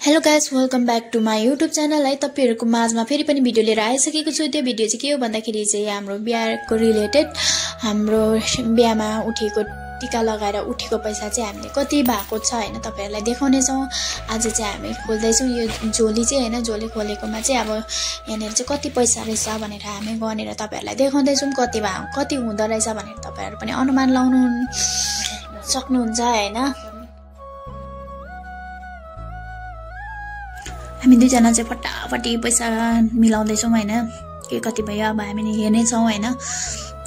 Hello guys, welcome back to my YouTube channel है। तपाईहरुको माझमा फेरि पनि भिडियो लिएर आइसकेको छु। त्यो भिडियो चाहिँ के हो भन्दाखेरि चाहिँ हाम्रो बिहाको रिलेटेड हाम्रो बिहामा उठेको टिका लगाएर उठेको पैसा चाहिँ हामीले कति भएको छ हैन तपाईहरुलाई देखाउने छौं। आज चाहिँ हामी खोल्दै छौं यो झोली चाहिँ हैन, झोली खोलेकोमा चाहिँ अब यहाँनेर चाहिँ कति पैसा रहेछ भनेर हामी गनेर तपाईहरुलाई देखाउँदै छौं। कति हुँदा रहेछ भनेर तपाईहरु पनि अनुमान लाउनु सक्नुहुन्छ हैन। हामी दुईजना चाहिँ फटाफटी पैसा मिलाउँदै छौं हैन, के कति भयो अब हामी हेर्ने छौं हैन।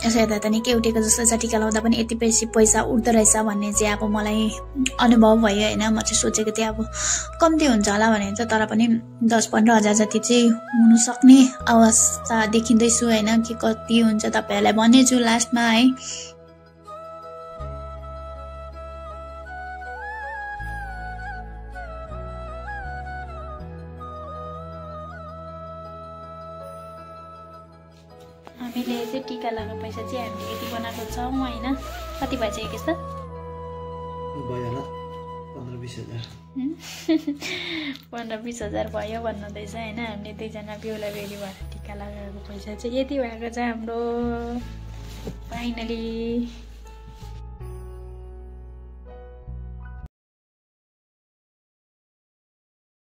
यसो हेर्दा त नि के उठेको जस्तो छ, टिका लाउँदा पनि यति बेसी पैसा उठ्दो रहेछ भन्ने चाहिँ अब मलाई अनुभव भयो हैन। म चाहिँ सोचेको थिएँ अब कम्ती हुन्छ होला भनेर चाहिँ, तर पनि 10-15 हजार जति चाहिँ हुन सक्ने अवस्था देखिँदैछु हैन। के कति हुन्छ तपाईहरुलाई भन्नेछु लास्टमा है। हामीले चाहिँ टिका लगाएको पैसा चाहिँ हामीले यति बनाएको छौं हैन। कति भएछ एक यस्तो भयो होला 15-20 हजार 15-20 हजार भयो भन्नुहुँदैछ हैन। हामीले दुईजना बेहुला बेहुली भएर टिका लगाएको पैसा चाहिँ यति भएको छ हाम्रो फाइनली।